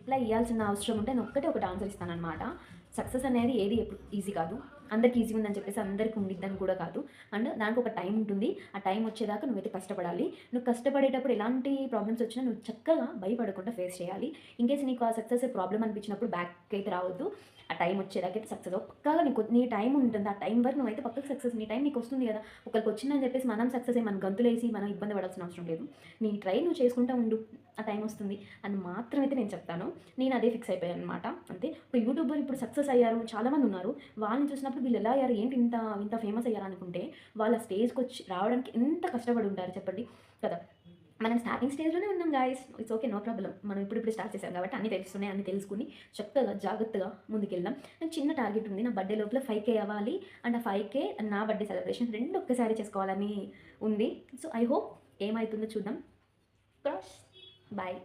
Reply ఇవ్వాల్సిన అవసరం ఉంటే నేను ఒక్కటే ఒకటి ఆన్సర్ ఇస్తాననమాట. సక్సెస్ అనేది ఏది ఎప్పుడు ఈజీ కాదు. అందరికి ఈజీ ఉందని చెప్పేసి అందరికి ఉండిద్దని కూడా కాదు. అండ్ దానికి ఒక టైం ఉంటుంది. ఆ టైం వచ్చేదాకా నువ్వైతే కష్టపడాలి. నువ్వు కష్టపడేటప్పుడు ఎలాంటి ప్రాబ్లమ్స్ వచ్చినా నువ్వు చక్కగా భయపడకుండా ఫేస్ చేయాలి. ఇన్‌కేస్ నీకు ఆ సక్సెస్ ప్రాబ్లమ్ అనిపించినప్పుడు బ్యాక్ అయితే రావద్దు. ఆ టైం వచ్చేదాకైతే సక్సెస్ పక్కాగా నీ టైం ఉంటుంది. ఆ టైం వరకు నువ్వైతే పక్కకు సక్సెస్ నీ టైం నీకు వస్తుంది కదా! ఒకరికి వచ్చిందని చెప్పేసి మనం సక్సెస్ అయ్యి మనం గంతులేసి మనం ఇబ్బంది పడాల్సిన అవసరం లేదు. నీ ట్రై నువ్వు చేసుకుంటా ఉండు. ఆ టైం వస్తుంది అని మాత్రమైతే నేను చెప్తాను. నేను అదే ఫిక్స్ అయిపోయాను అనమాట. అంతే. ఒక యూట్యూబర్ ఇప్పుడు సక్సెస్ అయ్యారు. చాలామంది ఉన్నారు. వాళ్ళని చూసినప్పుడు వీళ్ళు ఎలా అయ్యారు? ఏంటి ఇంత ఫేమస్ అయ్యారు అనుకుంటే వాళ్ళ స్టేజ్‌కొచ్చి రావడానికి ఎంత కష్టపడి ఉంటారు చెప్పండి కదా! మనం స్టార్టింగ్ స్టేజ్‌లోనే ఉన్నాం guys. It's okay. No problem. మనం ఇప్పుడిప్పుడే స్టార్ట్ చేసాం కాబట్టి అన్నీ తెలుస్తున్నాయి. అన్నీ తెలుసుకొని చక్కగా జాగ్రత్తగా ముందుకెళ్దాం. నాకు చిన్న టార్గెట్ ఉంది. నా బర్త్‌డే లోపల 5,000 అవ్వాలి. అండ్ ఆ 5,000 నా బర్త్‌డే సెలబ్రేషన్ 2 ఒక్కసారి చేసుకోవాలని ఉంది. సో, ఐ హోప్ ఏమైతుందో చూద్దాం. క్రాస్. బాయ్.